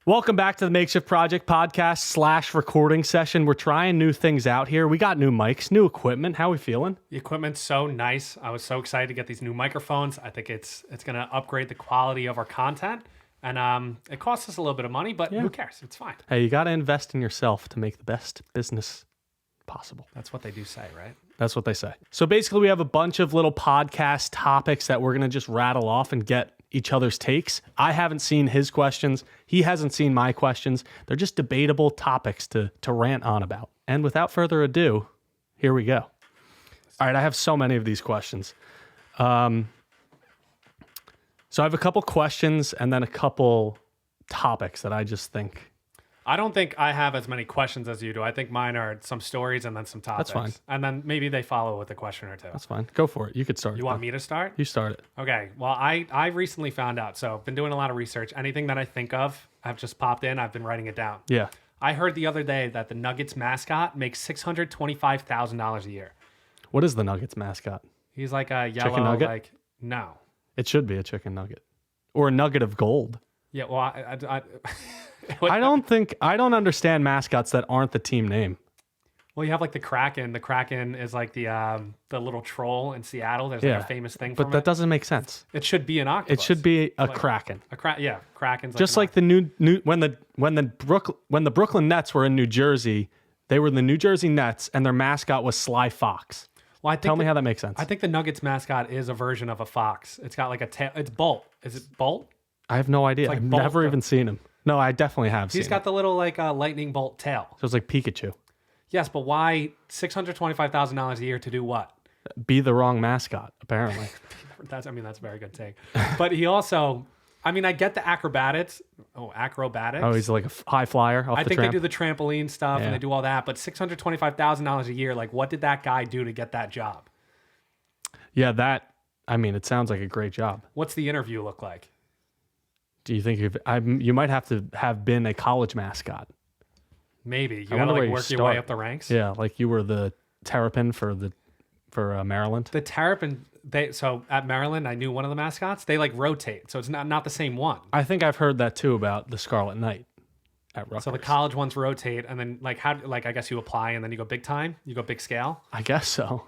Welcome back to the Makeshift Project podcast / recording session. We're trying new things out here. We got new mics, new equipment. How are we feeling? The equipment's so nice. I was so excited to get these new microphones. I think it's going to upgrade the quality of our content. And it costs us a little bit of money, but who cares? It's fine. Hey, you got to invest in yourself to make the best business possible. That's what they do say, right? That's what they say. So basically, we have a bunch of little podcast topics that we're going to just rattle off and get each other's takes. I haven't seen his questions. He hasn't seen my questions. They're just debatable topics to rant on about. And without further ado, here we go. All right, I have so many of these questions. So I have a couple questions and then a couple topics that I just think. I don't think I have as many questions as you do. I think mine are some stories and then some topics. That's fine. And then maybe they follow with a question or two. That's fine. Go for it. You could start. You want me to start? You start it. Okay. Well, I recently found out. So I've been doing a lot of research. Anything that I think of, I've just popped in. I've been writing it down. Yeah. I heard the other day that the Nuggets mascot makes $625,000 a year. What is the Nuggets mascot? He's like a yellow, Chicken nugget? like, no. It should be a chicken nugget or a nugget of gold. Yeah, well, I I don't understand mascots that aren't the team name. Well, you have like the Kraken. The Kraken is like the little troll in Seattle. There's like a famous thing from but that doesn't make sense. It should be an octopus. It should be a kraken. Kraken's Just like the new when the Brooklyn Nets were in New Jersey, they were the New Jersey Nets, and their mascot was Sly Fox. Well, I think Tell me how that makes sense. I think the Nuggets mascot is a version of a fox. It's got like a tail. It's Bolt. Is it Bolt? I have no idea. like I've Bolt, never even seen him. No, I definitely have seen him. He's got the little like lightning bolt tail. So it's like Pikachu. Yes, but why $625,000 a year to do what? Be the wrong mascot, apparently. That's a very good take. But he also, I get the acrobatics. Oh, he's like a high flyer off I the think tramp. they do the trampoline stuff and they do all that, but $625,000 a year, like what did that guy do to get that job? Yeah, it sounds like a great job. What's the interview look like? Do you think you might have to have been a college mascot? Maybe. You gotta like work your way up the ranks? Yeah, like you were the Terrapin for Maryland. The Terrapin, so at Maryland, I knew one of the mascots. They like rotate, so it's not the same one. I think I've heard that too about the Scarlet Knight at Rutgers. So the college ones rotate, and then I guess you apply, and then you go big time? You go big scale? I guess so.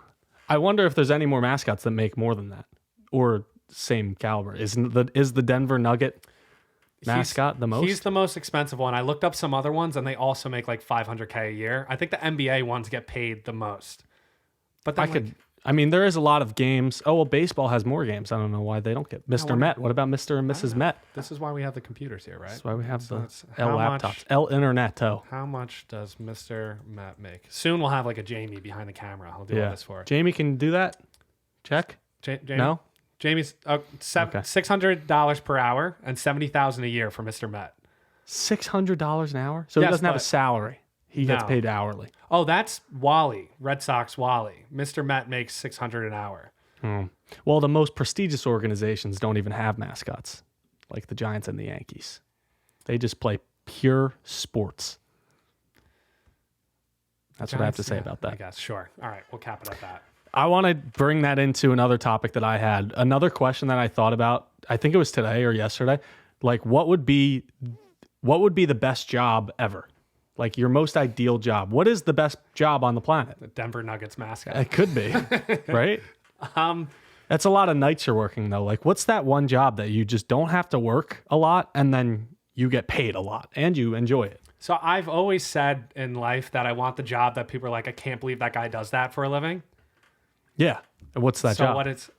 I wonder if there's any more mascots that make more than that or same caliber. Is the Denver Nugget mascot the most? He's the most expensive one. I looked up some other ones, and they also make like $500K a year. I think the NBA ones get paid the most. But then there is a lot of games. Oh, well, baseball has more games. I don't know why they don't get Mr. Met. What about Mr. and Mrs. Met? This is why we have the computers here, right? That's why we have the L laptops, L Interneto. How much does Mr. Met make? Soon we'll have like a Jamie behind the camera. I'll do all this for it. Jamie can do that? Check? Jamie? No? Jamie's $600 per hour and $70,000 a year for Mr. Met. $600 an hour? So he doesn't have a salary. He gets paid hourly. Oh, that's Wally, Red Sox Wally. Mr. Met makes $600 an hour. Well, the most prestigious organizations don't even have mascots, like the Giants and the Yankees. They just play pure sports. That's what I have to say about that. I guess. Sure. All right. We'll cap it at that. I want to bring that into another topic that I had. Another question that I thought about, I think it was today or yesterday, like what would be the best job ever? Like your most ideal job. What is the best job on the planet? The Denver Nuggets mascot. It could be, right? That's a lot of nights you're working though. Like what's that one job that you just don't have to work a lot and then you get paid a lot and you enjoy it? So I've always said in life that I want the job that people are like, I can't believe that guy does that for a living. Yeah. What's that job? Is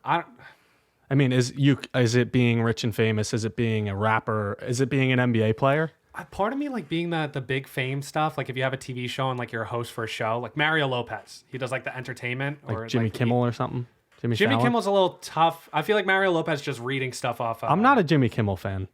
it being rich and famous? Is it being a rapper? Is it being an NBA player? Part of me like being the big fame stuff. Like if you have a TV show and like you're a host for a show, like Mario Lopez, he does like the entertainment or Jimmy Kimmel or something. Jimmy Kimmel's a little tough. I feel like Mario Lopez just reading stuff off. I'm not a Jimmy Kimmel fan.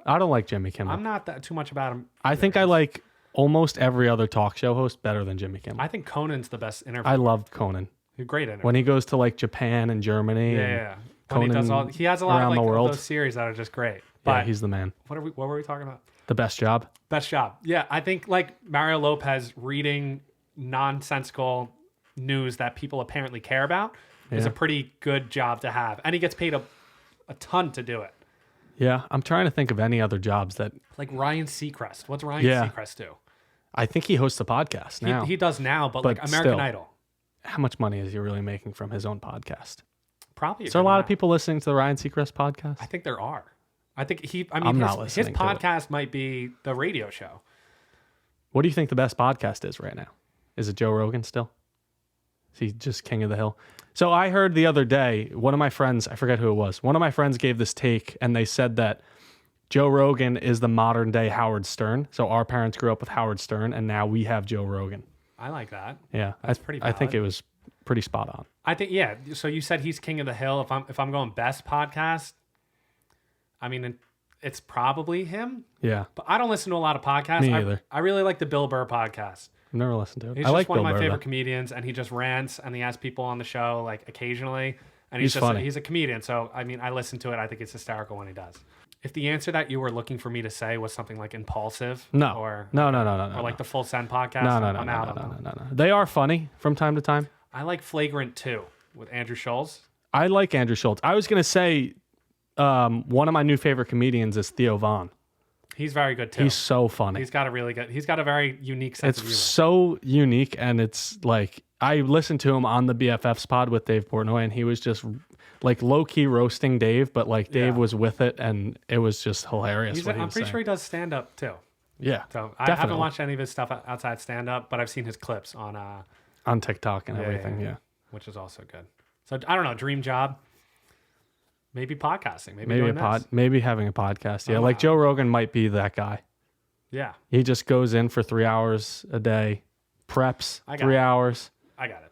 I don't like Jimmy Kimmel. I'm not that too much about him. I think I like almost every other talk show host better than Jimmy Kimmel. I think Conan's the best interviewer. I loved Conan. He's a great interview. When he goes to like Japan and Germany. Yeah. When he has a lot of like those series that are just great. But yeah, he's the man. What were we talking about? The best job. Best job. Yeah, I think like Mario Lopez reading nonsensical news that people apparently care about is a pretty good job to have. And he gets paid a ton to do it. Yeah, I'm trying to think of any other jobs that Like Ryan Seacrest. What's Ryan Seacrest do? I think he hosts a podcast now. He does now, but like But American still. Idol. How much money is he really making from his own podcast? Probably. Is there a lot of people listening to the Ryan Seacrest podcast? I think there are. I think I'm not his listening to it. podcast might be the radio show. What do you think the best podcast is right now? Is it Joe Rogan still? Is he just king of the hill? So I heard the other day, one of my friends, I forget who it was, one of my friends gave this take and they said that Joe Rogan is the modern day Howard Stern. So our parents grew up with Howard Stern and now we have Joe Rogan. I like that. Yeah. That's pretty I think valid. it was pretty spot on. I think, yeah. So you said he's king of the hill. If I'm going best podcast, I mean, it's probably him. Yeah. But I don't listen to a lot of podcasts. Me either. I really like the Bill Burr podcast. I've never listened to it. He's I just like one Bill of my Burr, favorite though. comedians, and he just rants and he has people on the show like occasionally. And He's funny. He's a comedian, so I mean, I listen to it. I think it's hysterical when he does. If the answer that you were looking for me to say was something like impulsive, No. or No. like the Full Send podcast, No. I'm out on that. No. They are funny from time to time. I like Flagrant 2 with Andrew Schultz. I like Andrew Schultz. I was going to say one of my new favorite comedians is Theo Vaughn. He's very good too. He's so funny. He's got a very unique sense of humor. It's so unique, and it's like I listened to him on the BFFs pod with Dave Portnoy, and he was just like low key roasting Dave, but like Dave was with it, and it was just hilarious. I'm pretty sure he does stand up too. Yeah, So I definitely. haven't watched any of his stuff outside stand up, but I've seen his clips on TikTok and everything. Yeah. which is also good. So I don't know, dream job. Maybe podcasting. Maybe Maybe doing this. maybe having a podcast. Yeah, Oh, like wow. Joe Rogan might be that guy. Yeah, He just goes in for 3 hours a day, preps I got 3 it. hours. I got it.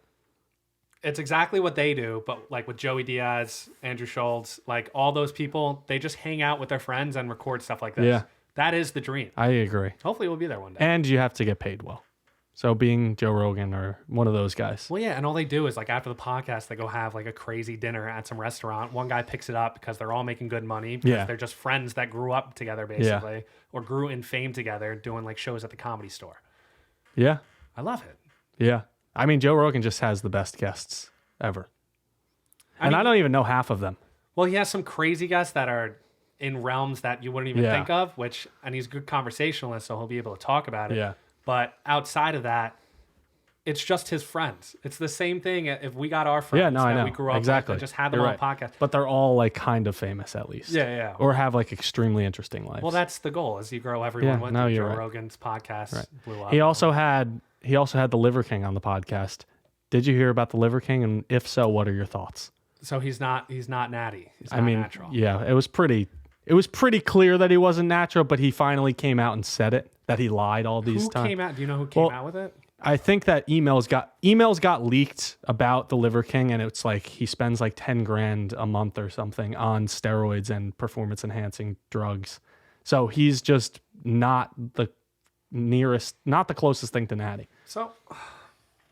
It's exactly what they do, but like with Joey Diaz, Andrew Schultz, like all those people, they just hang out with their friends and record stuff like this. Yeah. That is the dream. I agree. Hopefully we'll be there one day. And you have to get paid well. So being Joe Rogan or one of those guys. Well, yeah, and all they do is like after the podcast, they go have like a crazy dinner at some restaurant. One guy picks it up because they're all making good money because Yeah. they're just friends that grew up together basically, or grew in fame together doing like shows at the Comedy Store. Yeah. I love it. Yeah. I mean, Joe Rogan just has the best guests ever. I I don't even know half of them. Well, he has some crazy guests that are in realms that you wouldn't even Yeah. think of, and he's a good conversationalist, so he'll be able to talk about it. Yeah. But outside of that, it's just his friends. It's the same thing if we got our friends Yeah, no, I that know. we grew up Exactly. with and just had them You're on a right. podcast. But they're all like kind of famous at least. Yeah. Or have like extremely interesting lives. Well, that's the goal: is you grow everyone Yeah, with. no, Joe you're right. Rogan's podcast blew up. He also had the Liver King on the podcast. Did you hear about the Liver King? And if so, what are your thoughts? So he's not natty. He's not I mean, natural. yeah, it was pretty clear that he wasn't natural, but he finally came out and said it, that he lied all these Who times. came out? Do you know who came out with it? I think that emails got leaked about the Liver King, and it's like he spends like 10 grand a month or something on steroids and performance enhancing drugs. So he's just not the closest thing to natty. So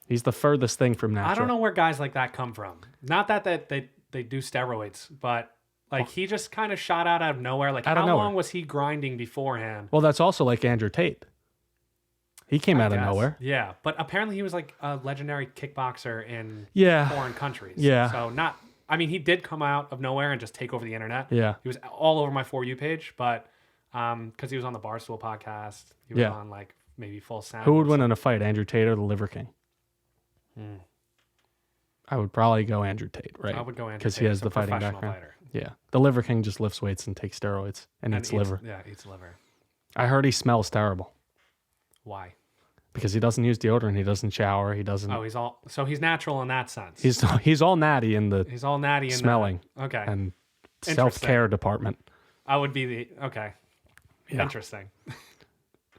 He's the furthest thing from natural. I don't know where guys like that come from. Not that they do steroids, but like he just kind of shot out of nowhere. Like Out of how nowhere. long was he grinding beforehand? Well, that's also like Andrew Tate. He came out of Yes. nowhere. Yeah, but apparently he was like a legendary kickboxer in Yeah. foreign countries. Yeah. So not. I mean, he did come out of nowhere and just take over the internet. Yeah. He was all over my For You page, but because he was on the Barstool podcast, he was Yeah. on like maybe Full Sound. Who would win in a fight, Andrew Tate or the Liver King? I would probably go Andrew Tate, right? I would go Andrew because Tate. he has He's the a fighting professional background. fighter. Yeah, the Liver King just lifts weights and takes steroids and eats liver. Yeah, eats liver. I heard he smells terrible Why? because he doesn't use deodorant. He doesn't shower. He doesn't. Oh, he's natural in that sense. He's all natty in the He's all natty in smelling Okay. and Interesting. self-care department. I would be the okay. Yeah. Interesting.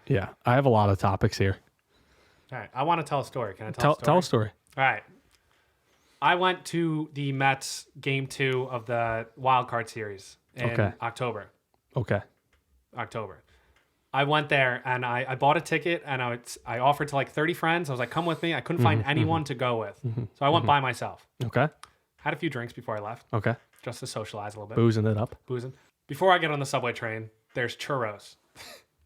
Yeah, I have a lot of topics here. All right. I want to tell a story. Can I tell a story? Tell a story. All right. I went to the Mets game 2 of the wild card series in Okay. October. Okay. I went there and I bought a ticket and I offered to like 30 friends. I was like, come with me. I couldn't find anyone to go with. So I went by myself. Okay. Had a few drinks before I left Okay. just to socialize a little bit. Boozing it up. Boozing. Before I get on the subway train, there's churros.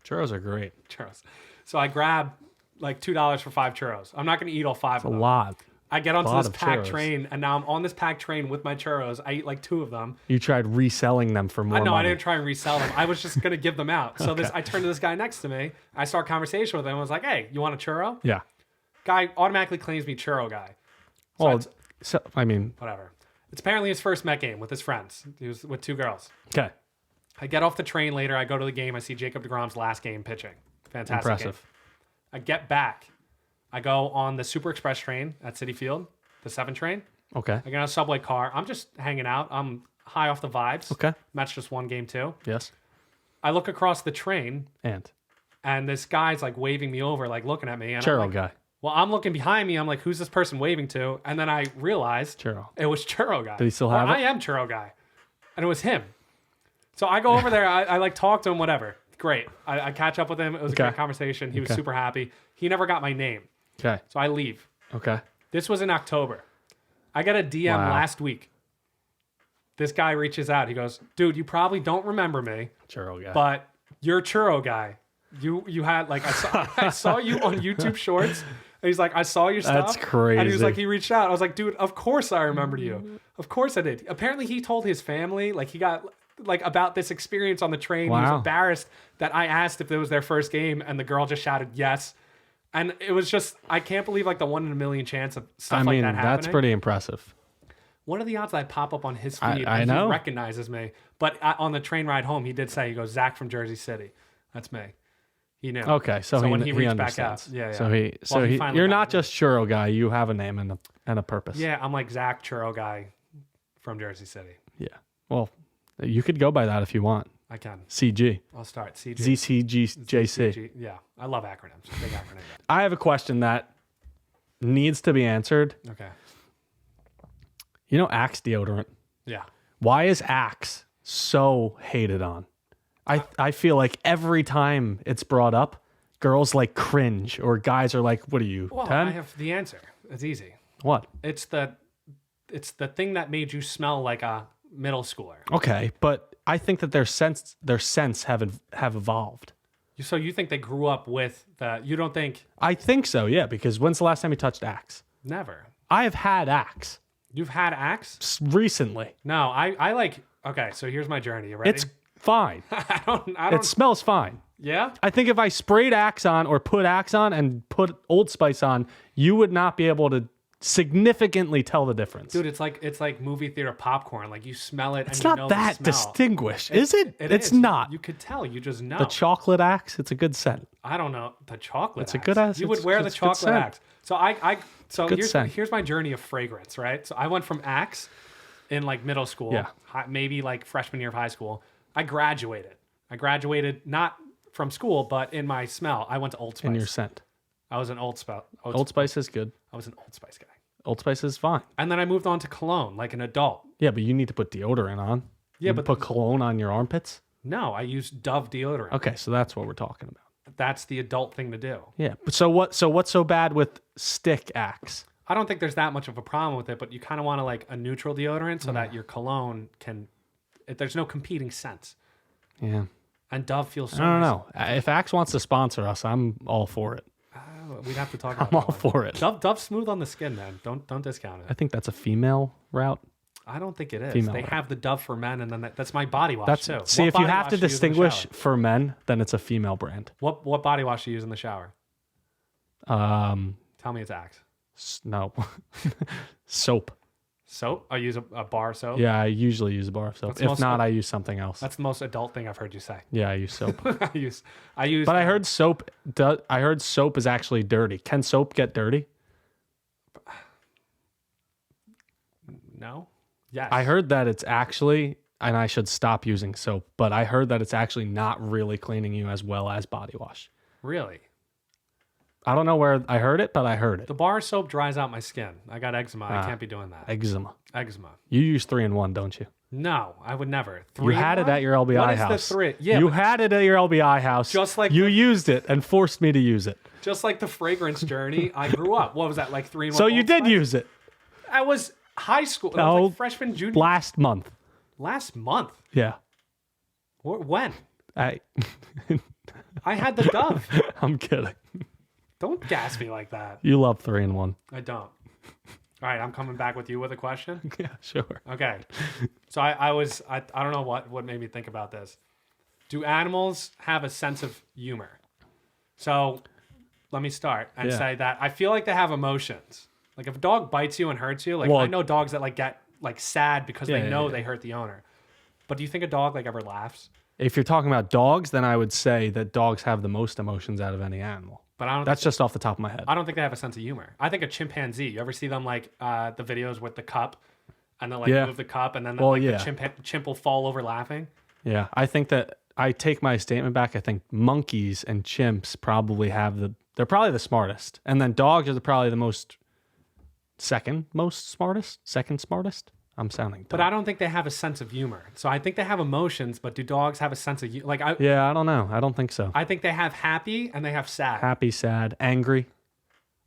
Churros are great. Churros. So I grabbed like $2 for 5 churros. I'm not going to eat all 5 of A them. lot. I get onto lot this of packed churros. train, and now I'm on this packed train with my churros. I eat like 2 of them. You tried reselling them for more No, I money. didn't try and resell them. I was just gonna give them out. So Okay. I turned to this guy next to me. I start a conversation with him. I was like, "Hey, you want a churro?" Yeah. Guy automatically claims me churro guy. So Well, I mean, whatever. It's apparently his first Met game with his friends. He was with 2 girls. okay. I get off the train later. I go to the game. I see Jacob deGrom's last game pitching. Fantastic Impressive. game. I get back. I go on the Super Express train at Citi Field, the 7 train. Okay. I get on a subway car. I'm just hanging out. I'm high off the vibes. Okay. That's just one game too. Yes. I look across the train, And this guy's like waving me over, like looking at me. And churro I'm like, guy. well, I'm looking behind me. I'm like, who's this person waving to? And then I realized Churro. it was Churro guy. Did he still have it? I am Churro guy. And it was him. So I go over there. I like talk to him, whatever. Great. I catch up with him. It was a Okay. great conversation. He was Okay. super happy. He never got my name. Okay. So I leave. Okay. This was in October. I got a DM Wow. last week. This guy reaches out. He goes, dude, you probably don't remember me, Churro guy. but you're Churro guy. You had like I saw you on YouTube Shorts. And he's like, I saw your stuff. That's crazy. And he was like, he reached out. I was like, dude, of course I remembered you. Of course I did. Apparently he told his family, like he got like about this experience on the train. He was Wow. embarrassed that I asked if it was their first game, and the girl just shouted yes. And it was just, I can't believe like the 1 in a million chance of stuff I like mean, that happening. that's pretty impressive. What are the odds that I pop up on his feed I and know. he recognizes me? But on the train ride home, he did say, he goes, Zach from Jersey City. That's me. He knew. Okay, so when he reached back understands. out. Yeah. So Well, he he finally you're got not me. just churro guy. You have a name and a purpose. Yeah, I'm like Zach Churro guy from Jersey City. Yeah. Well, you could go by that if you want. I can. CG. I'll start. CG. ZCGJC. CG. Yeah, I love acronyms. Big acronym guy. I have a question that needs to be answered. Okay. You know Axe deodorant? Yeah. Why is Axe so hated on? I feel like every time it's brought up, girls like cringe or guys are like, what are you, Well, 10? I have the answer. It's easy. What? It's the thing that made you smell like a middle schooler. Okay, but I think that their scents have evolved. So you think they grew up with the? You don't think? I think so, yeah, because when's the last time you touched Axe? Never. I have had Axe You've had Axe? recently. No, I like. Okay, so here's my journey. You ready? It's fine. I don't. It smells fine. Yeah. I think if I sprayed Axe on or put Axe on and put Old Spice on, you would not be able to significantly tell the difference. Dude, it's like movie theater popcorn. Like you smell it. It's and you not know that the smell. distinguished, is it? It's is. not. You could tell. You just know. The chocolate Axe, it's a good scent. I don't know the chocolate. It's a Axe. good axe. You would It's- wear the it's good chocolate scent. Axe. So good scent. here's my journey of fragrance. Right. So I went from Axe in like middle school. Yeah. Maybe like freshman year of high school. I graduated not from school, but in my smell. I went to Old Spice. In your scent. I was an Old Spice. Old Spice is good. I was an Old Spice guy. Old Spice is fine. And then I moved on to cologne, like an adult. Yeah, but you need to put deodorant on. Yeah, You but put cologne on your armpits. No, I use Dove deodorant. Okay, so that's what we're talking about. That's the adult thing to do. Yeah, but so what? So what's so bad with stick Axe? I don't think there's that much of a problem with it, but you kind of want to like a neutral deodorant so that your cologne can. There's no competing scents, Yeah, and Dove feels so. I don't nice. know. If Axe wants to sponsor us, I'm all for it. We'd have to talk about I'm all that one. for it. Dove's smooth on the skin, man. Don't discount I it. think that's a female route. I don't think it is. Female They route. have the Dove for men, and then that's my body wash That's too. see, What if you body have wash to do you use in the distinguish shower? for men, then it's a female brand. What body wash do you use in the shower? Tell me it's Axe. No, soap. Soap? I use a bar soap. Yeah, I usually use a bar of soap. That's If most- not, I use something else. That's the most adult thing I've heard you say. Yeah, I use soap. I use. But I heard soap. I heard soap is actually dirty. Can soap get dirty? No. Yes. I heard that it's actually, and I should stop using soap. But I heard that it's actually not really cleaning you as well as body wash. Really. I don't know where I heard it, but I heard it. The bar soap dries out my skin. I got eczema. I can't be doing that. Eczema. Eczema. You use 3-in-1, don't you? No, I would never. You had it at your LBI What is house. the three? Yeah, you but had it at your LBI house. Just like you the- used it and forced me to use it. just like the fragrance journey, I grew up. What was that, like 3-in-1? So you Old did Spice? use it I was high school. I No. was like freshman, junior. last month. Last month. Yeah. When? I I had the Dove. I'm kidding. Don't gas me like that. You love 3-in-1. I don't. All right, I'm coming back with you with a question. Yeah, sure. Okay. So I don't know what made me think about this. Do animals have a sense of humor? So let me start and say that I feel like they have emotions. Like if a dog bites you and hurts you, like I know dogs that like get like sad because they know they hurt the owner. But do you think a dog like ever laughs? If you're talking about dogs, then I would say that dogs have the most emotions out of any animal. But I don't. That's just off the top of my head. I don't think they have a sense of humor. I think a chimpanzee. You ever see them like the videos with the cup, and they'll like move the cup, and then the chimp will fall over laughing. Yeah, I think that I take my statement back. I think monkeys and chimps probably have they're probably the smartest, and then dogs are probably the second smartest. I'm sounding dumb. But I don't think they have a sense of humor. So I think they have emotions, but do dogs have a sense of like? I don't know. I don't think so. I think they have happy and they have sad. Happy, sad, angry.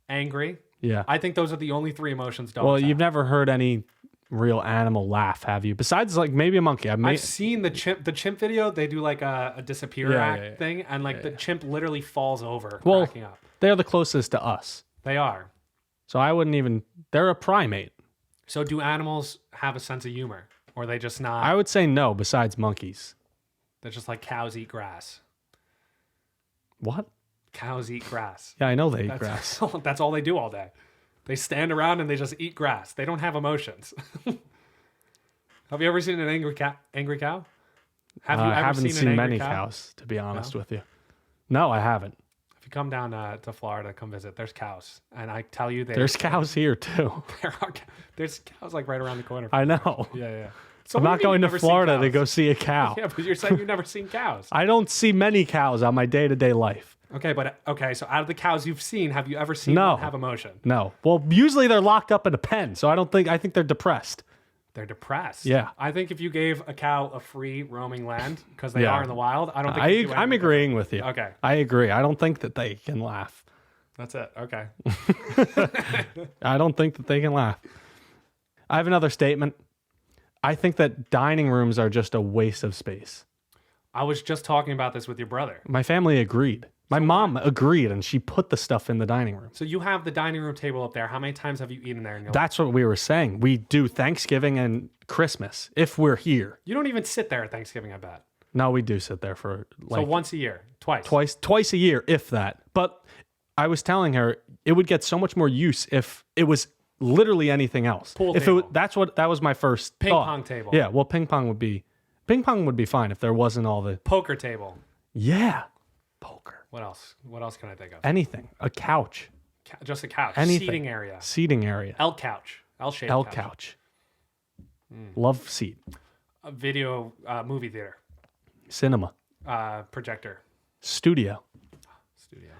Angry. Yeah. I think those are the only three emotions dogs have. You've never heard any real animal laugh, have you? Besides, like maybe a monkey. I've seen the chimp video. They do like a disappear act thing, and like the chimp literally falls over, cracking up. They're the closest to us. They are. So I wouldn't even. They're a primate. So do animals have a sense of humor, or are they just not? I would say no. Besides monkeys, they're just like cows eat grass. What? Cows eat grass. Yeah, I know they eat grass. That's all they do all day. They stand around and they just eat grass. They don't have emotions. Have you ever seen an angry cow? Have you ever haven't seen an many cow? cows, to be honest with you. No, I haven't. If you come down to Florida, come visit. There's cows, and I tell you, there's cows here too. There's cows like right around the corner. I know. Yeah. So I'm not going to Florida to go see a cow. Yeah, but you're saying you've never seen cows. I don't see many cows on my day-to-day life. Okay, so out of the cows you've seen, have you ever seen one have emotion? No. Well, usually they're locked up in a pen, so I think they're depressed. They're depressed. Yeah. I think if you gave a cow a free roaming land, because they are in the wild, I don't think I'm agreeing with you. Okay. I agree. I don't think that they can laugh. That's it. Okay. I don't think that they can laugh. I have another statement. I think that dining rooms are just a waste of space. I was just talking about this with your brother. My family agreed. My mom agreed, and she put the stuff in the dining room. So you have the dining room table up there. How many times have you eaten there? That's what we were saying. We do Thanksgiving and Christmas if we're here. You don't even sit there at Thanksgiving, I bet. No, we do sit there for so once a year, twice a year, if that. But I was telling her it would get so much more use if it was literally anything else. Pool table. That was my first ping thought. Pong table. Yeah, well, ping pong would be fine if there wasn't all the poker table. Yeah, poker. What else? What else can I think of? Anything. A couch. Just a couch. Anything. Seating area. L couch. L-shaped couch. Love seat. A video movie theater. Cinema. Projector. Studio.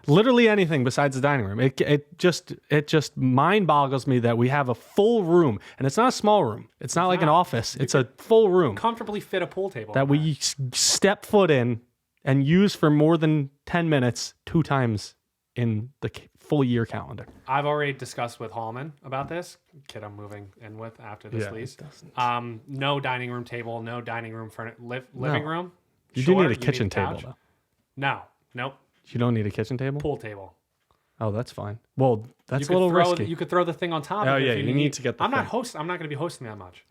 Literally anything besides the dining room. It just mind boggles me that we have a full room, and it's not a small room. It's not like an office. It's a full room. Comfortably fit a pool table. That we step foot in and use for more than 10 minutes 2 times in the full year calendar. I've already discussed with Hallman about this. Kid I'm moving in with after this lease. No dining room table, no dining room living room. You do need a kitchen table, though. No. Nope. You don't need a kitchen table? Pool table. Oh, that's fine. Well, that's a little risky. You could throw the thing on top. Oh, yeah, you need to get the I'm not going to be hosting that much.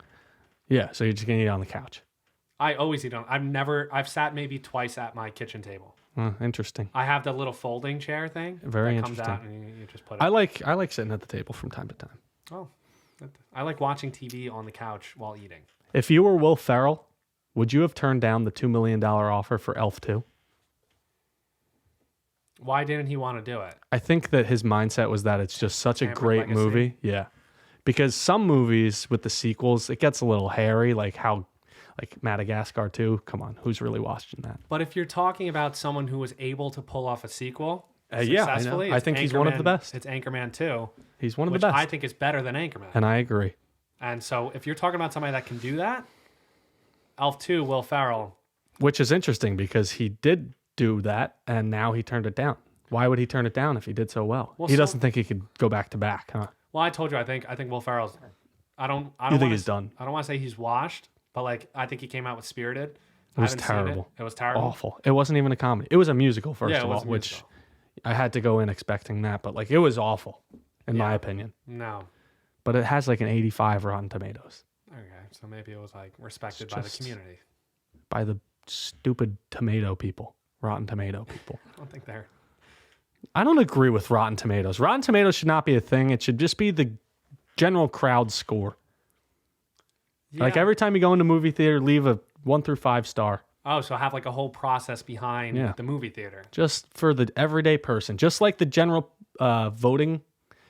Yeah, so you're just going to eat on the couch. I always eat on. I've sat maybe twice at my kitchen table. Interesting. I have the little folding chair thing. Very that interesting. Comes out and you just put it. I like sitting at the table from time to time. Oh, I like watching TV on the couch while eating. If you were Will Ferrell, would you have turned down the $2 million offer for Elf 2? Why didn't he want to do it? I think that his mindset was that it's just such a great movie. Yeah. Because some movies with the sequels, it gets a little hairy, like Madagascar 2. Come on, who's really watching that? But if you're talking about someone who was able to pull off a sequel successfully, I think he's one of the best. It's Anchorman 2. He's one of the best. I think is better than Anchorman. And I agree. And so if you're talking about somebody that can do that, Elf 2, Will Ferrell. Which is interesting because he did do that and now he turned it down. Why would he turn it down if he did so well? He doesn't think he could go back to back, huh? Well, I told you, I think Will Ferrell's. I don't think he's done? I don't want to say he's washed, but I think he came out with Spirited. It was terrible. It was terrible. Awful. It wasn't even a comedy. It was a musical, first of all, which I had to go in expecting that, but it was awful, in my opinion. No. but it has like an 85 Rotten Tomatoes Okay, so maybe it was like respected by the community. by the stupid tomato people, Rotten Tomato people. I don't think they're. I don't agree with Rotten Tomatoes. Rotten Tomatoes should not be a thing. It should just be the general crowd score. Yeah. Like every time you go into a movie theater, leave a 1 through 5 star. Oh, so have like a whole process behind the movie theater. Just for the everyday person. Just like the general voting,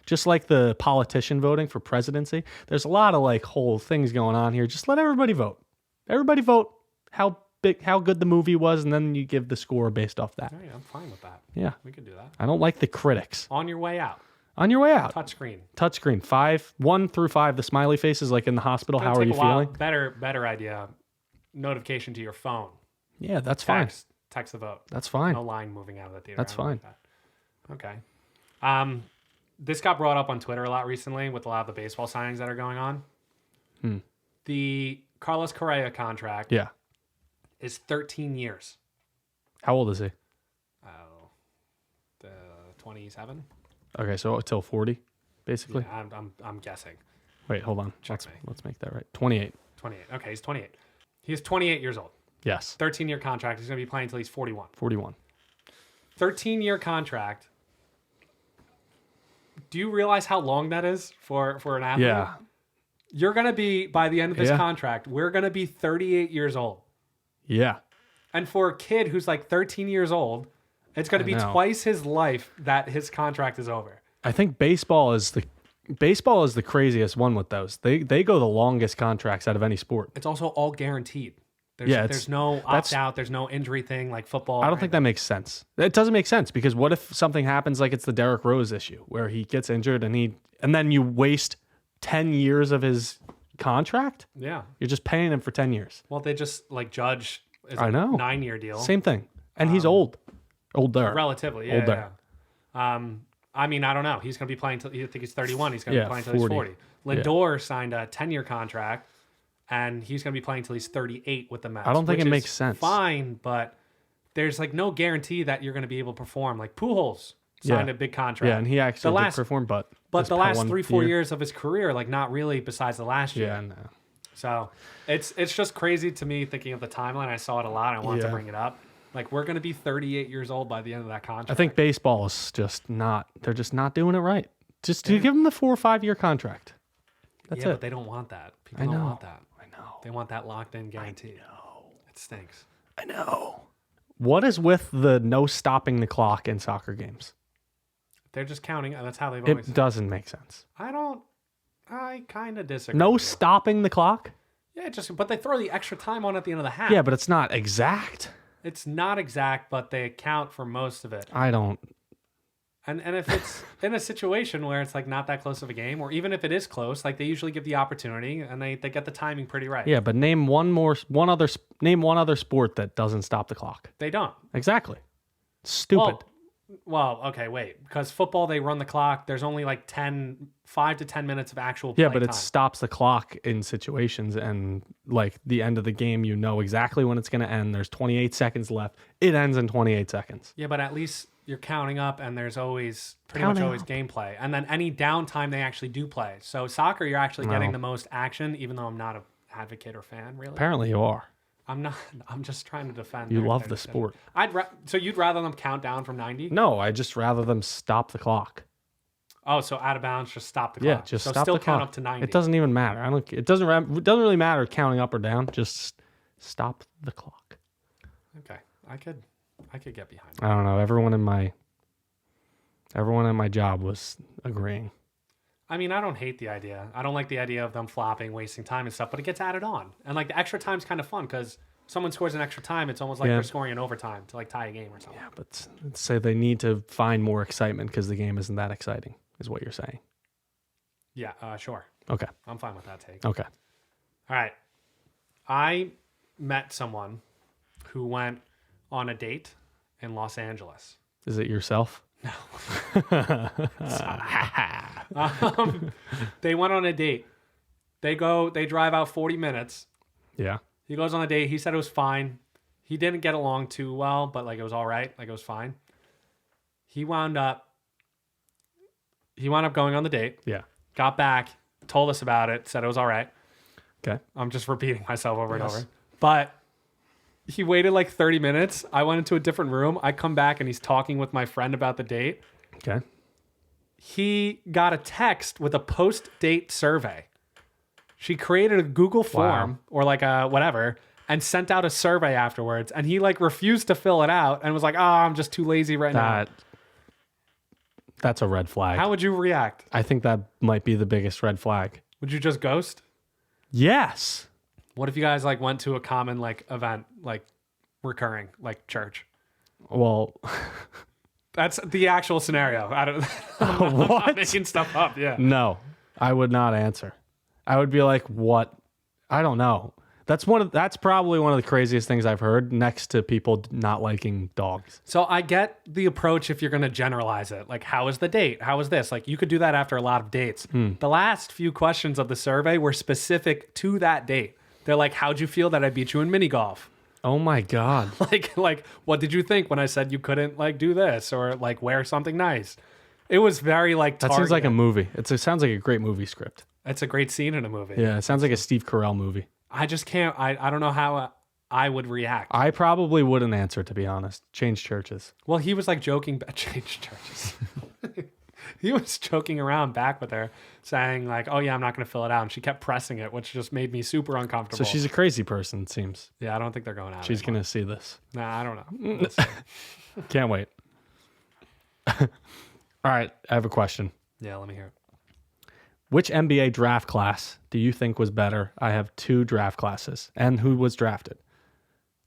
just like the politician voting for presidency. There's a lot of like whole things going on here. Just let everybody vote. Everybody vote how good the movie was, and then you give the score based off that. Oh, yeah, I'm fine with that. Yeah. We could do that. I don't like the critics. On your way out. On your way out. Touchscreen. 1 through 5. The smiley faces like in the hospital. How are you feeling? Better idea. Notification to your phone. Yeah, that's fine. Text the vote. That's fine. No line moving out of the theater. That's fine. Like that. Okay. This got brought up on Twitter a lot recently with a lot of the baseball signings that are going on. The Carlos Correa contract is 13 years. How old is he? 27. Okay, so till 40, basically. Yeah, I'm guessing. Wait, hold on. Let's make that right. 28. 28. Okay, he's 28. He's 28 years old. Yes. 13-year contract. He's going to be playing until he's 41. 41. 13-year contract. Do you realize how long that is for an athlete? Yeah. You're going to be, by the end of this contract, we're going to be 38 years old. Yeah. And for a kid who's like 13 years old, it's going to be twice his life that his contract is over. I think baseball is the craziest one with those. They go the longest contracts out of any sport. It's also all guaranteed. There's no opt out. There's no injury thing like football. I don't think that makes sense. It doesn't make sense because what if something happens like it's the Derrick Rose issue where he gets injured and then you waste 10 years of his contract? Yeah. You're just paying him for 10 years. Well, they just like judge is I know. 9-year deal. Same thing. And he's old. Older. Relatively, yeah. Older. Yeah. I mean, I don't know. He's going to be playing till I think he's 31. He's going to be playing till he's 40. Lindor signed a 10-year contract, and he's going to be playing till he's 38 with the Mets. I don't think it makes sense. Fine, but there's like no guarantee that you're going to be able to perform. Like Pujols signed a big contract. Yeah, and he actually did perform, but the last 3-4 years of his career, like not really. Besides the last year. Yeah, no. So it's just crazy to me thinking of the timeline. I saw it a lot. I wanted to bring it up. Like, we're going to be 38 years old by the end of that contract. I think baseball is just not, they're just not doing it right. Just to give them the 4 or 5 year contract. That's it. But they don't want that. People don't want that. I know. They want that locked in guarantee. I know. It stinks. I know. What is with the no stopping the clock in soccer games? They're just counting. That's how they've always. It doesn't make sense. I kind of disagree. No stopping the clock? Yeah, but they throw the extra time on at the end of the half. Yeah, but it's not exact. It's not exact, but they account for most of it. I don't. And if it's in a situation where it's like not that close of a game, or even if it is close, like they usually give the opportunity and they get the timing pretty right. Yeah, but name one other sport that doesn't stop the clock. They don't. Exactly. Stupid. Well, okay, wait. Because football, they run the clock. There's only like 5 to 10 minutes of actual play but time. it stops the clock in situations, and like the end of the game, you know exactly when it's going to end. There's 28 seconds left. It ends in 28 seconds. Yeah, but at least you're counting up, and there's always much gameplay. And then any downtime, they actually do play. So soccer, you're actually getting the most action, even though I'm not an advocate or fan, really. Apparently you are. I'm not. I'm just trying to defend. You love the sport. So you'd rather them count down from 90? No, I just rather them stop the clock. Oh, so out of bounds, just stop the clock. Yeah, just so stop still the count clock. up to 90. It doesn't even matter. It doesn't really matter counting up or down. Just stop the clock. Okay, I could get behind I don't know. Everyone in my job was agreeing. I mean, I don't hate the idea. I don't like the idea of them flopping, wasting time and stuff, but it gets added on. And like the extra time's kind of fun because someone scores an extra time, it's almost like they're scoring in overtime to like tie a game or something. Yeah, but say they need to find more excitement because the game isn't that exciting, is what you're saying. Yeah, sure. Okay. I'm fine with that take. Okay. All right. I met someone who went on a date in Los Angeles. Is it yourself? No. They went on a date. They drive out 40 minutes. Yeah. He goes on a date. He said it was fine. He didn't get along too well, but like it was all right. Like it was fine. He wound up going on the date. Yeah. Got back. told us about it, said it was all right. Okay. I'm just repeating myself over and over. But he waited like 30 minutes. I went into a different room. I come back and he's talking with my friend about the date. Okay. He got a text with a post-date survey. She created a Google form or like a whatever and sent out a survey afterwards. And he like refused to fill it out and was like, I'm just too lazy right now. That's a red flag. How would you react? I think that might be the biggest red flag. Would you just ghost? Yes. What if you guys like went to a common like event, like recurring, like church? Well, that's the actual scenario. I don't. I'm not making stuff up. Yeah. No, I would not answer. I would be like, "What? I don't know." That's probably one of the craziest things I've heard, next to people not liking dogs. So I get the approach if you're going to generalize it. Like, how was the date? How was this? Like, you could do that after a lot of dates. The last few questions of the survey were specific to that date. They're like, how'd you feel that I beat you in mini golf? Oh my God. like, what did you think when I said you couldn't like do this or like wear something nice? It was very like that seems like a movie. It sounds like a great movie script. It's a great scene in a movie. Yeah, it sounds like a Steve Carell movie. I just can't. I don't know how I would react. I probably wouldn't answer, to be honest. Change churches. Well, he was like joking. Change churches. He was joking around back with her, saying like, "Oh yeah, I'm not going to fill it out," and she kept pressing it, which just made me super uncomfortable. So she's a crazy person, it seems. Yeah, I don't think they're going out. She's going to see this. Nah, I don't know. Can't wait. All right, I have a question. Yeah, let me hear it. Which NBA draft class do you think was better? I have 2 draft classes. And who was drafted?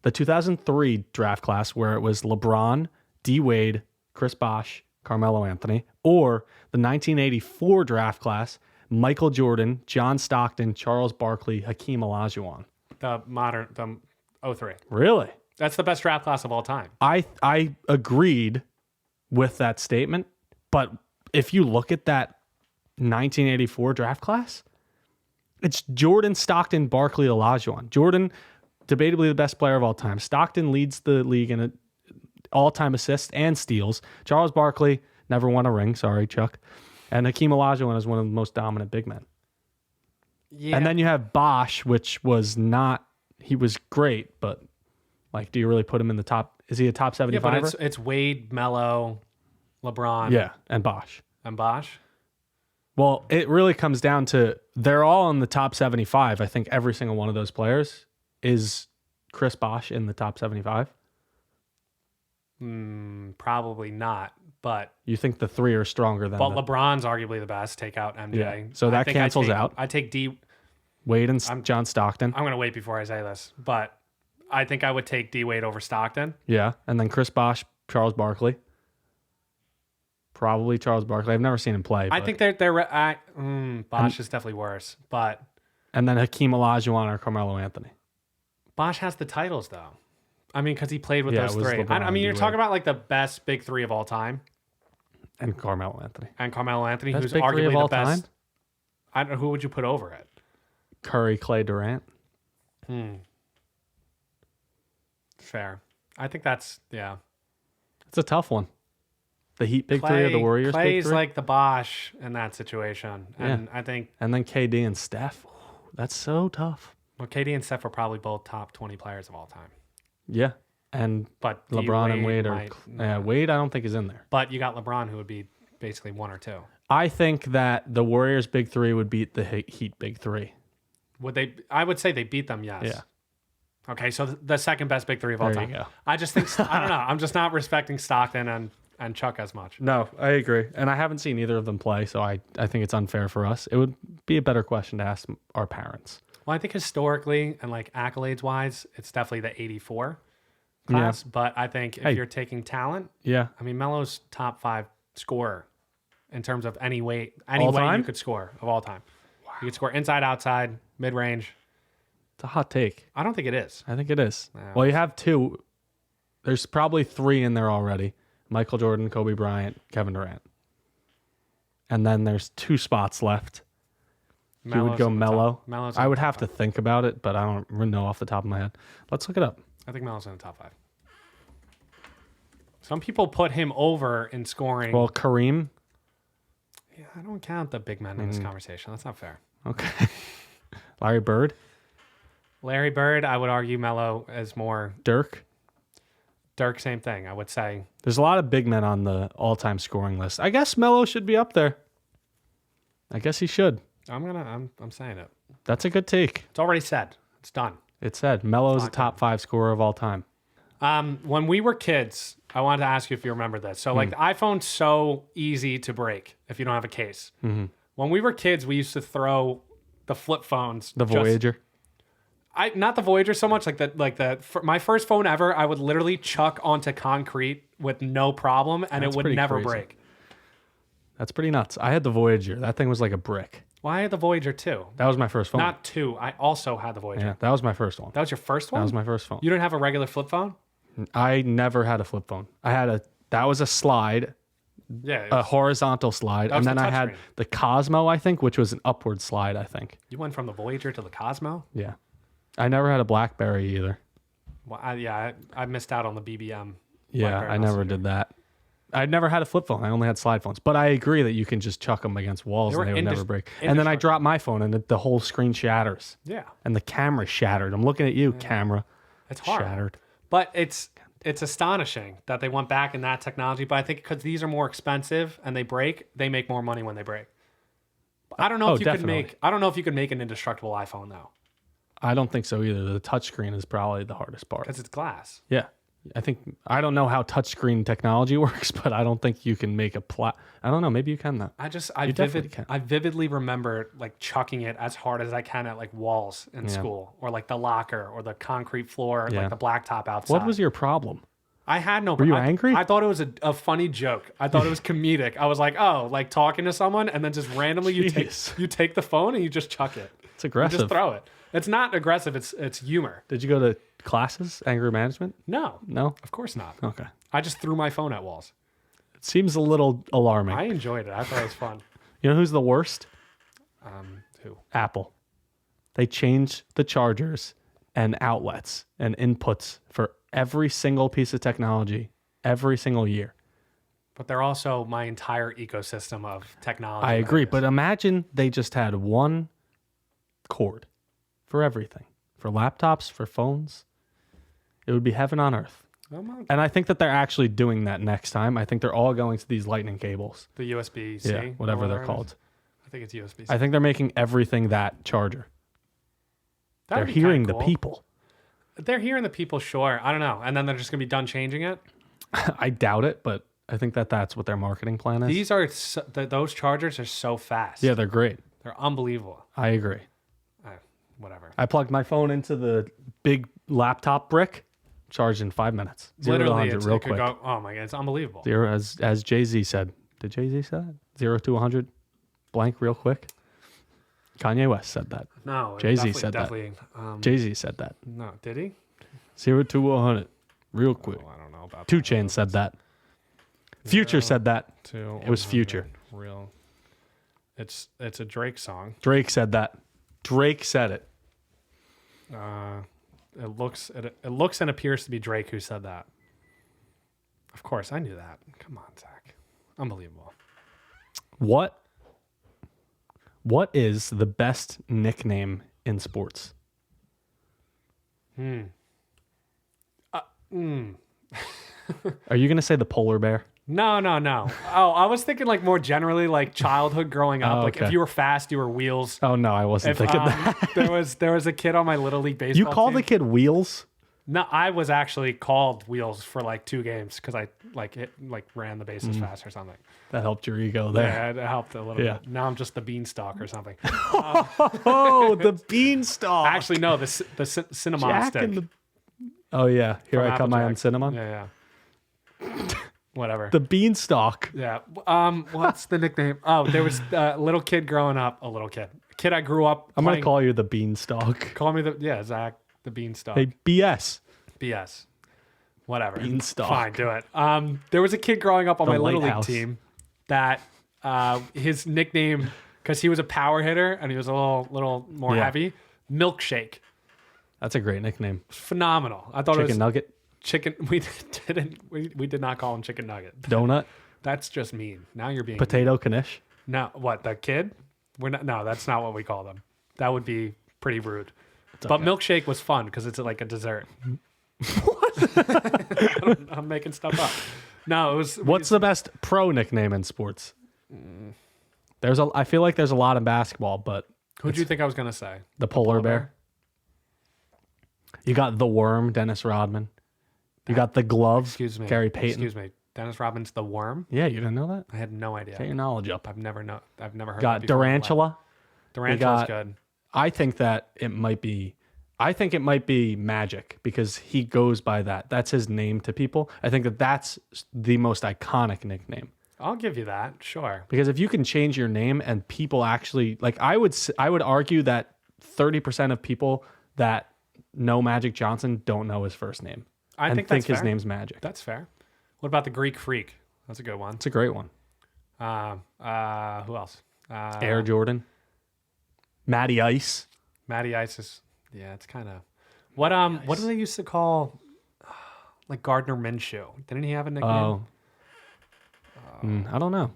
The 2003 draft class, where it was LeBron, D. Wade, Chris Bosh, Carmelo Anthony, or the 1984 draft class, Michael Jordan, John Stockton, Charles Barkley, Hakeem Olajuwon. The 03. Really? That's the best draft class of all time. I agreed with that statement, but if you look at that 1984 draft class, it's Jordan, Stockton, Barkley, Olajuwon. Jordan, debatably the best player of all time. Stockton leads the league in all-time assists and steals. Charles Barkley never won a ring. Sorry, Chuck. And Hakeem Olajuwon is one of the most dominant big men. Yeah. And then you have Bosh, which was not. He was great, but like, do you really put him in the top? Is he a top 75? Yeah, but it's Wade, Melo, LeBron. Yeah, and Bosh. And Bosh. Well, it really comes down to they're all in the top 75. I think every single one of those players is Chris Bosh in the top 75. Probably not, but you think the 3 are stronger than? But LeBron's arguably the best. Take out MJ. Yeah. So that cancels out. I take D. Wade and John Stockton. I'm going to wait before I say this, but I think I would take D Wade over Stockton. Yeah, and then Chris Bosh, Charles Barkley. Probably Charles Barkley. I've never seen him play. I think they're Bosh is definitely worse, but and then Hakeem Olajuwon or Carmelo Anthony. Bosh has the titles though. I mean, because he played with those 3. LeBron, I mean, you're talking about like the best big 3 of all time, and Carmelo Anthony, who's big 3 arguably of all the best. Time? I don't know, who would you put over it? Curry, Clay, Durant. Fair. I think that's It's a tough one. The Heat big 3 or the Warriors Clay's big 3? like the Bosh in that situation. And I think... And then KD and Steph. That's so tough. Well, KD and Steph are probably both top 20 players of all time. Yeah. But LeBron and Wade are... Wade I don't think is in there. But you got LeBron who would be basically 1 or 2. I think that the Warriors big 3 would beat the Heat big 3. Would they? I would say they beat them, yes. Yeah. Okay, so the second best big 3 of all time. There you go. I just think... I don't know. I'm just not respecting Stockton and Chuck as much. No, I agree. And I haven't seen either of them play, so I think it's unfair for us. It would be a better question to ask our parents. Well, I think historically and like accolades wise, it's definitely the 84 class. Yeah. But I think if you're taking talent, I mean, Melo's top 5 scorer in terms of any way you could score of all time. Wow. You could score inside, outside, mid range. It's a hot take. I don't think it is. I think it is. Well, you have 2. There's probably 3 in there already. Michael Jordan, Kobe Bryant, Kevin Durant. And then there's 2 spots left. You would go Melo. I would have to think about it, but I don't know off the top of my head. Let's look it up. I think Melo's in the top 5. Some people put him over in scoring. Well, Kareem. Yeah, I don't count the big men in this conversation. That's not fair. Okay. Larry Bird? Larry Bird, I would argue Melo is more. Dirk? Dirk, same thing. I would say. There's a lot of big men on the all-time scoring list. I guess Melo should be up there. I guess he should. I'm saying it. That's a good take. It's already said. It's done. It said Melo is a top 5 scorer of all time. When we were kids, I wanted to ask you if you remember this. So, like, the iPhone's so easy to break if you don't have a case. Mm-hmm. When we were kids, we used to throw the flip phones. The Voyager? Not the Voyager so much. My first phone ever, I would literally chuck onto concrete with no problem, and it would never crazy. break. That's pretty nuts. I had the Voyager. That thing was like a brick. Well, I had the Voyager too. That was my first phone. Not two. I also had the Voyager. Yeah, that was my first one. That was your first one? That was my first phone. You didn't have a regular flip phone? I never had a flip phone. That was a slide, Yeah. a horizontal slide, and then I had the Cosmo, I think, which was an upward slide, I think. You went from the Voyager to the Cosmo? Yeah. I never had a BlackBerry either. Well, I missed out on the BBM. Yeah, I never did that. I never had a flip phone. I only had slide phones. But I agree that you can just chuck them against walls and they would never break. And then I dropped my phone and the whole screen shatters. Yeah. And the camera shattered. I'm looking at you, camera. It's hard. Shattered. But it's astonishing that they went back in that technology. But I think because these are more expensive and they break, they make more money when they break. But I don't know if you definitely. could make an indestructible iPhone though. I don't think so either. The touchscreen is probably the hardest part. Because it's glass. Yeah. I don't know how touchscreen technology works, but I don't think you can make I don't know. Maybe you can though. I vividly remember like chucking it as hard as I can at like walls in school or like the locker or the concrete floor, like the blacktop outside. What was your problem? I had no. Were you angry? I thought it was a funny joke. I thought it was comedic. I was like, oh, like talking to someone and then just randomly you take the phone and you just chuck it. It's aggressive. You just throw it. It's not aggressive. It's humor. Did you go to classes, anger management? No, of course not. Okay. I just threw my phone at walls. It seems a little alarming. I enjoyed it. I thought it was fun. You know who's the worst? Who? Apple. They changed the chargers and outlets and inputs for every single piece of technology every single year. But they're also my entire ecosystem of technology. I agree, but imagine they just had one cord for everything, for laptops, for phones. It would be heaven on earth. And I think that they're actually doing that next time. I think they're all going to these lightning cables. The USB-C? Yeah, whatever they're called. I think it's USB-C. I think they're making everything that charger. They're hearing the people. They're hearing the people, sure. I don't know. And then they're just going to be done changing it? I doubt it, but I think that that's what their marketing plan is. These are those chargers are so fast. Yeah, they're great. They're unbelievable. I agree. Whatever. I plugged my phone into the big laptop brick, charged in 5 minutes. 0 to 100 real quick. Oh my God, it's unbelievable. Zero, as Jay-Z said. Did Jay-Z say that? 0 to 100 blank real quick? Kanye West said that. No. Jay-Z said that. Jay-Z said that. No, did he? 0 to 100 real quick. I don't know about that. 2 Chainz said that. Future said that. It was Future. Real. It's a Drake song. Drake said that. Drake said it. It looks and appears to be Drake who said that. Of course, I knew that. Come on, Zach. Unbelievable. What is the best nickname in sports? Hmm. Are you going to say the polar bear? No. Oh, I was thinking like more generally like childhood growing up. Oh, Like if you were fast, you were Wheels. Oh, no, I wasn't thinking that. there was a kid on my Little League baseball You called team. the kid Wheels? No, I was actually called Wheels for like 2 games because I ran the bases fast or something. That helped your ego there. Yeah, it helped a little bit. Now I'm just the beanstalk or something. Oh, the beanstalk. Actually, no, the cinnamon stick. Oh, yeah. Here From I come, I am Applejack. cinnamon. Yeah. Whatever. The beanstalk. Yeah. What's the nickname? Oh, there was a little kid growing up. A little kid. Kid I grew up I'm going to call you the beanstalk. Call me Zach, the beanstalk. Hey, BS. BS. Whatever. Beanstalk. Fine, do it. There was a kid growing up on The my Little League lighthouse. team that his nickname, because he was a power hitter and he was a little more heavy, Milkshake. That's a great nickname. Phenomenal. I thought it was Chicken nugget. chicken. We did not call him chicken nugget. Donut. That's just mean. Now you're being Potato knish. Now what? The kid? We're not. No, that's not what we call them. That would be pretty rude. But milkshake was fun because it's like a dessert. What? I'm making stuff up. No, it was. What's the best pro nickname in sports? I feel like there's a lot in basketball, but Who do you think I was gonna say? the polar bear. You got the worm, Dennis Rodman. You got the glove, Excuse me. Gary Payton. Excuse me. Dennis Rodman's the worm. Yeah, you didn't know that? I had no idea. Get your knowledge up. I've never heard. Got that before. Durantula. Durantula's good. I think that it might be. I think it might be Magic because he goes by that. That's his name to people. I think that that's the most iconic nickname. I'll give you that. Sure. Because if you can change your name and people actually like, I would argue that 30% of people that know Magic Johnson don't know his first name. I think that's his fair. name's Magic. That's fair. What about the Greek Freak? That's a good one. It's a great one. Who else? Air Jordan. Matty Ice. Matty Ice is. Yeah, it's kind of. What do they used to call like Gardner Minshew? Didn't he have a nickname? Oh. I don't know.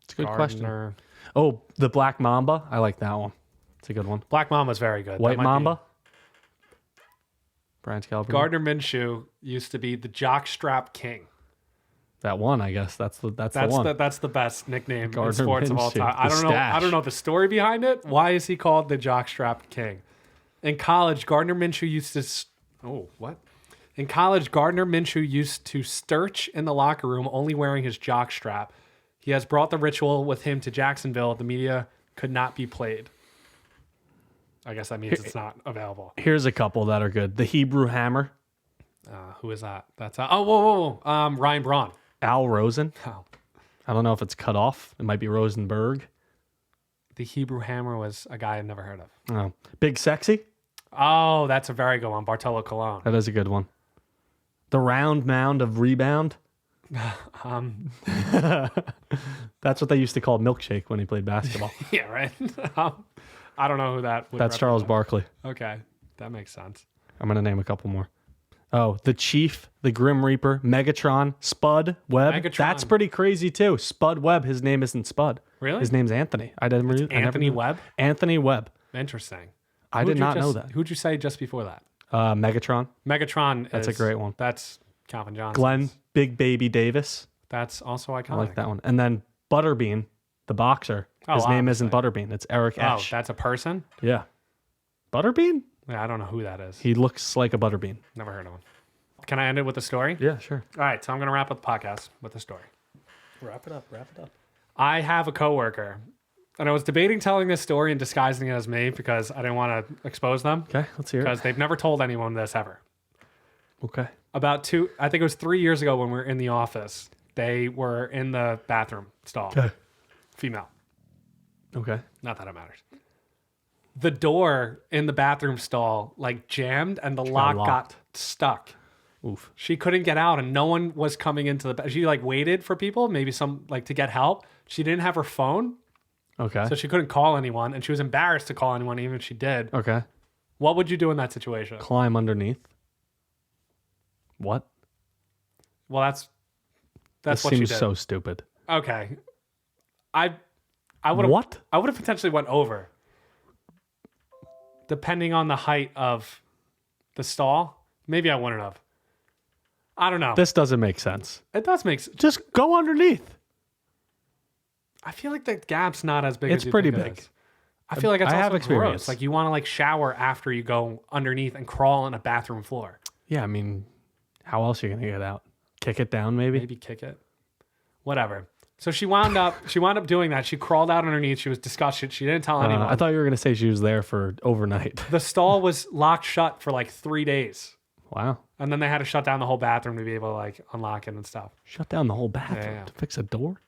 It's a good question. Gardner. Oh, the Black Mamba. I like that one. It's a good one. Black Mamba's very good. White Mamba. Brian Scalabrine. Gardner Minshew used to be the Jockstrap King. That one, I guess. That's the one. That's the best nickname Gardner in sports of all Minshew, time. the I don't know the story behind it. Why is he called the Jockstrap King? In college, Gardner Minshew used to. In college, Gardner Minshew used to stirch in the locker room, only wearing his jockstrap. He has brought the ritual with him to Jacksonville. The media could not be played. I guess that means it's not available. Here's a couple that are good. The Hebrew Hammer. Who is that? That's whoa. Ryan Braun. Al Rosen. Oh. I don't know if it's cut off. It might be Rosenberg. The Hebrew Hammer was a guy I've never heard of. Oh. Big Sexy. Oh, that's a very good one. Bartolo Colon. That is a good one. The Round Mound of Rebound. That's what they used to call Milkshake when he played basketball. Yeah, right. I don't know who that would That's Charles Barkley. Okay, that makes sense. I'm going to name a couple more. Oh, the Chief, the Grim Reaper, Megatron, Spud, Webb. Megatron. That's pretty crazy too. Spud Webb, his name isn't Spud. Really? His name's Anthony. Anthony Webb? Anthony Webb. Interesting. I did not know that. Who'd you say just before that? Megatron. Megatron. That's a great one. That's Calvin Johnson. Glenn, Big Baby Davis. That's also iconic. I like that one. And then Butterbean, the boxer. His name isn't Butterbean. It's Eric Esch. Oh, that's a person? Yeah. Butterbean? Yeah, I don't know who that is. He looks like a Butterbean. Never heard of him. Can I end it with a story? Yeah, sure. All right, so I'm going to wrap up the podcast with a story. Wrap it up. I have a coworker, and I was debating telling this story and disguising it as me because I didn't want to expose them. Okay, let's hear it. Because they've never told anyone this ever. Okay. I think it was 3 years ago when we were in the office. They were in the bathroom stall. Okay. Female. Okay. Not that it matters. The door in the bathroom stall like jammed and the lock got stuck. Oof. She couldn't get out and no one was coming into the she like waited for people, maybe some like to get help. She didn't have her phone. Okay. So she couldn't call anyone and she was embarrassed to call anyone even if she did. Okay. What would you do in that situation? Climb underneath. What? Well, that's this what she seems did. so stupid. Okay. I would have What? I would have potentially went over. Depending on the height of the stall. Maybe I wouldn't have. I don't know. This doesn't make sense. It does make sense. Just go underneath. I feel like the gap's not as big It's as you pretty think it big. is. I feel like it's I also have experience. gross. Like you want to like shower after you go underneath and crawl on a bathroom floor. Yeah, I mean, how else are you gonna get out? Kick it down, maybe. Maybe kick it. Whatever. So she wound up doing that. She crawled out underneath. She was disgusted. She didn't tell anyone. I thought you were gonna say she was there for overnight. The stall was locked shut for like 3 days. Wow. And then they had to shut down the whole bathroom to be able to like unlock it and stuff. Shut down the whole bathroom to fix a door.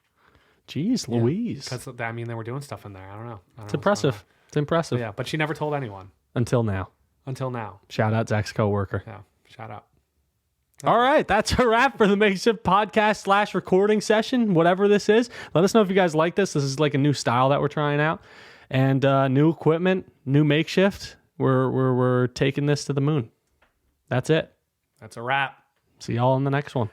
Jeez, Louise. Because I mean, they were doing stuff in there. I don't know. It's impressive. It's impressive. Yeah, but she never told anyone Until now. until now. Shout out Zach's coworker. Yeah, shout out. All right, that's a wrap for the Makeshift podcast / recording session, whatever this is. Let us know if you guys like this. This is like a new style that we're trying out, and new equipment, new Makeshift. We're taking this to the moon. That's it. That's a wrap. See y'all in the next one.